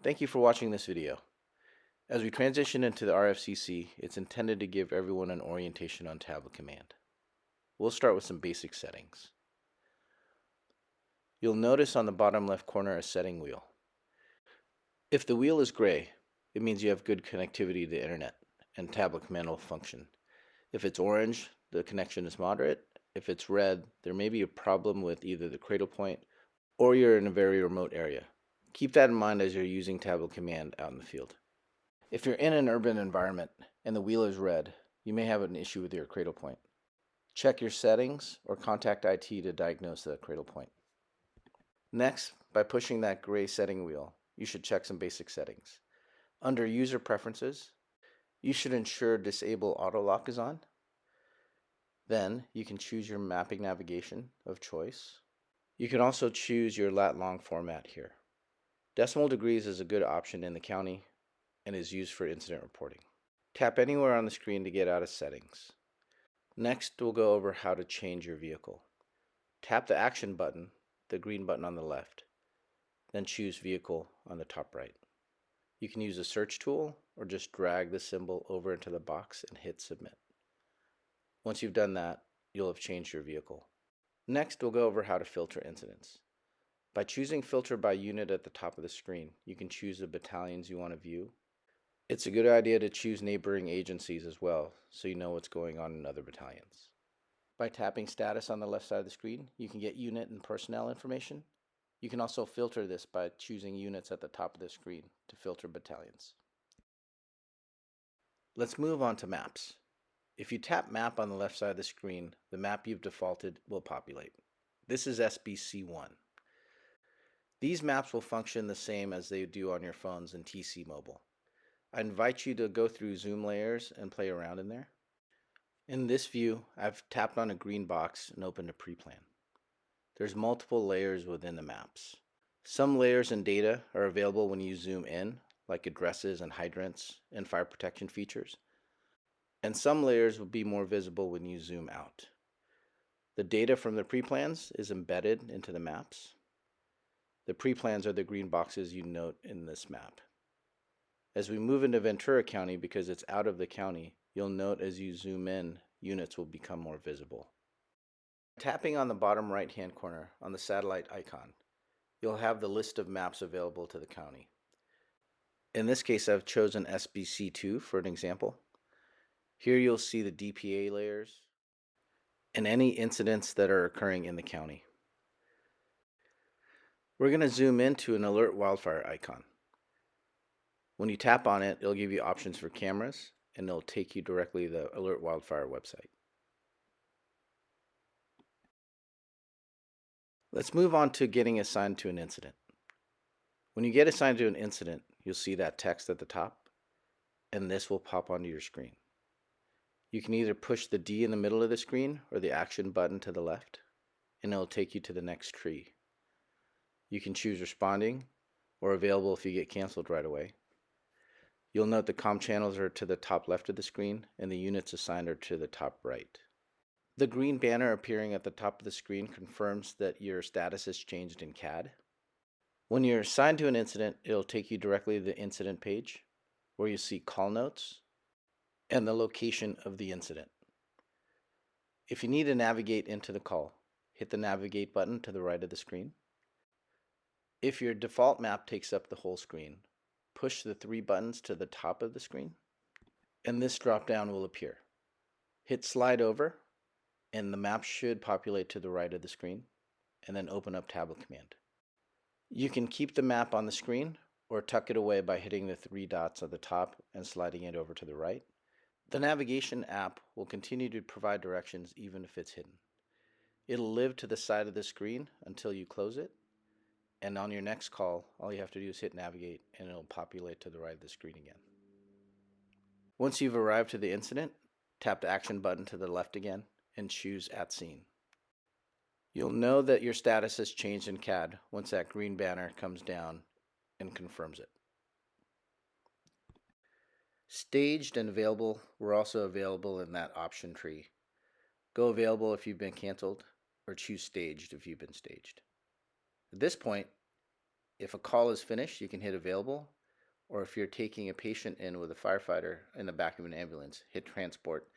Thank you for watching this video. As we transition into the RFCC, it's intended to give everyone an orientation on tablet command. We'll start with some basic settings. You'll notice on the bottom left corner a setting wheel. If the wheel is gray, it means you have good connectivity to the internet and tablet command will function. If it's orange, the connection is moderate. If it's red, there may be a problem with either the cradle point or you're in a very remote area. Keep that in mind as you're using tablet command out in the field. If you're in an urban environment and the wheel is red, you may have an issue with your cradle point. Check your settings or contact IT to diagnose the cradle point. Next, by pushing that gray setting wheel, you should check some basic settings. Under User Preferences, you should ensure Disable Auto Lock is on. Then you can choose your mapping navigation of choice. You can also choose your lat-long format here. Decimal degrees is a good option in the county and is used for incident reporting. Tap anywhere on the screen to get out of settings. Next, we'll go over how to change your vehicle. Tap the Action button, the green button on the left, then choose Vehicle on the top right. You can use a search tool or just drag the symbol over into the box and hit Submit. Once you've done that, you'll have changed your vehicle. Next, we'll go over how to filter incidents. By choosing Filter by Unit at the top of the screen, you can choose the battalions you want to view. It's a good idea to choose neighboring agencies as well, so you know what's going on in other battalions. By tapping Status on the left side of the screen, you can get unit and personnel information. You can also filter this by choosing units at the top of the screen to filter battalions. Let's move on to maps. If you tap Map on the left side of the screen, the map you've defaulted will populate. This is SBC 1. These maps will function the same as they do on your phones and TC Mobile. I invite you to go through zoom layers and play around in there. In this view, I've tapped on a green box and opened a pre-plan. There's multiple layers within the maps. Some layers and data are available when you zoom in, like addresses and hydrants and fire protection features. And some layers will be more visible when you zoom out. The data from the pre-plans is embedded into the maps. The pre-plans are the green boxes you note in this map. As we move into Ventura County, because it's out of the county, you'll note as you zoom in, units will become more visible. Tapping on the bottom right-hand corner on the satellite icon, you'll have the list of maps available to the county. In this case, I've chosen SBC2 for an example. Here you'll see the DPA layers and any incidents that are occurring in the county. We're going to zoom into an alert wildfire icon. When you tap on it, it'll give you options for cameras and it'll take you directly to the Alert Wildfire website. Let's move on to getting assigned to an incident. When you get assigned to an incident, you'll see that text at the top and this will pop onto your screen. You can either push the D in the middle of the screen or the Action button to the left and it'll take you to the next tree. You can choose Responding or Available if you get canceled right away. You'll note the comm channels are to the top left of the screen and the units assigned are to the top right. The green banner appearing at the top of the screen confirms that your status has changed in CAD. When you're assigned to an incident, it'll take you directly to the incident page where you see call notes and the location of the incident. If you need to navigate into the call, hit the Navigate button to the right of the screen. If your default map takes up the whole screen, push the 3 buttons to the top of the screen and this drop down will appear. Hit Slide Over and the map should populate to the right of the screen and then open up Tablet Command. You can keep the map on the screen or tuck it away by hitting the 3 dots at the top and sliding it over to the right. The navigation app will continue to provide directions even if it's hidden. It'll live to the side of the screen until you close it. And on your next call, all you have to do is hit Navigate and it'll populate to the right of the screen again. Once you've arrived to the incident, tap the Action button to the left again and choose At Scene. You'll know that your status has changed in CAD once that green banner comes down and confirms it. Staged and Available were also available in that option tree. Go Available if you've been canceled or choose Staged if you've been staged. At this point, If a call is finished, you can hit available, or if you're taking a patient in with a firefighter in the back of an ambulance, hit transport.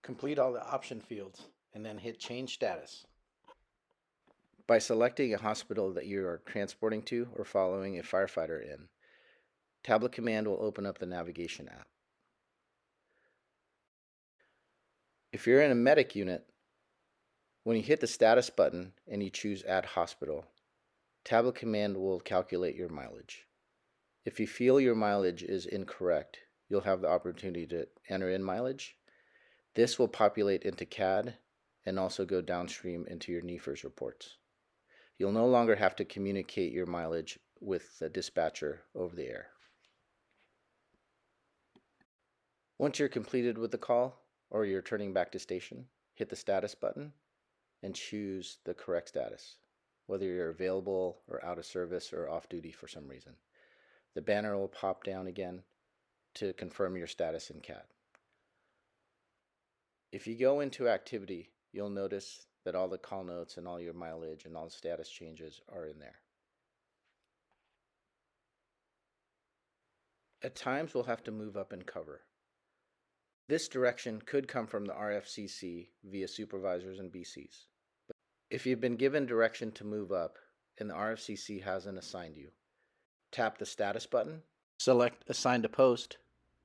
Complete all the option fields and then hit change status. By selecting a hospital that you are transporting to or following a firefighter in, Tablet Command will open up the navigation app. If you're in a medic unit, when you hit the status button and you choose Add Hospital, Tablet Command will calculate your mileage. If you feel your mileage is incorrect, you'll have the opportunity to enter in mileage. This will populate into CAD and also go downstream into your NEFRS reports. You'll no longer have to communicate your mileage with the dispatcher over the air. Once you're completed with the call or you're turning back to station, hit the status button and choose the correct status, whether you're available or out of service or off duty for some reason. The banner will pop down again to confirm your status in CAD. If you go into activity, you'll notice that all the call notes and all your mileage and all the status changes are in there. At times, we'll have to move up and cover. This direction could come from the RFCC via supervisors and BCs. If you've been given direction to move up and the RFCC hasn't assigned you, tap the status button, select Assign to Post,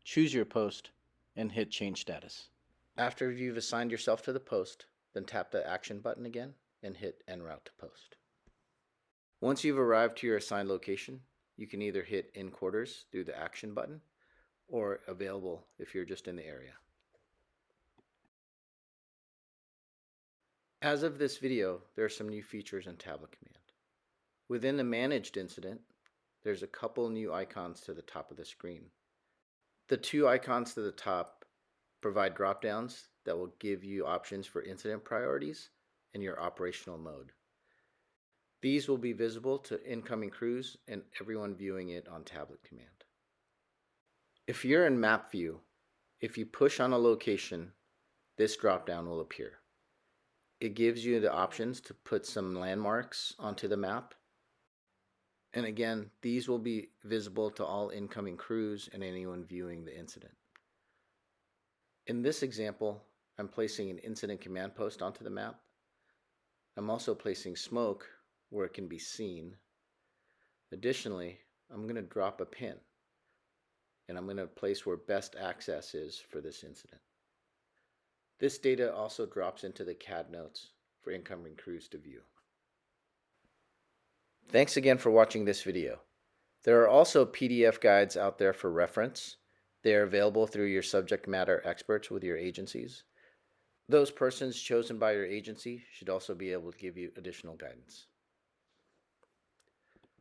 choose your post, and hit Change Status. After you've assigned yourself to the post, then tap the Action button again and hit En route to post. Once you've arrived to your assigned location, you can either hit In Quarters through the Action button or Available if you're just in the area. As of this video, there are some new features in Tablet Command. Within the Managed Incident, there's a couple new icons to the top of the screen. The two icons to the top provide drop-downs that will give you options for incident priorities and your operational mode. These will be visible to incoming crews and everyone viewing it on Tablet Command. If you're in Map View, if you push on a location, this drop-down will appear. It gives you the options to put some landmarks onto the map. And again, these will be visible to all incoming crews and anyone viewing the incident. In this example, I'm placing an incident command post onto the map. I'm also placing smoke where it can be seen. Additionally, I'm going to drop a pin, and I'm going to place where best access is for this incident. This data also drops into the CAD notes for incoming crews to view. Thanks again for watching this video. There are also PDF guides out there for reference. They are available through your subject matter experts with your agencies. Those persons chosen by your agency should also be able to give you additional guidance.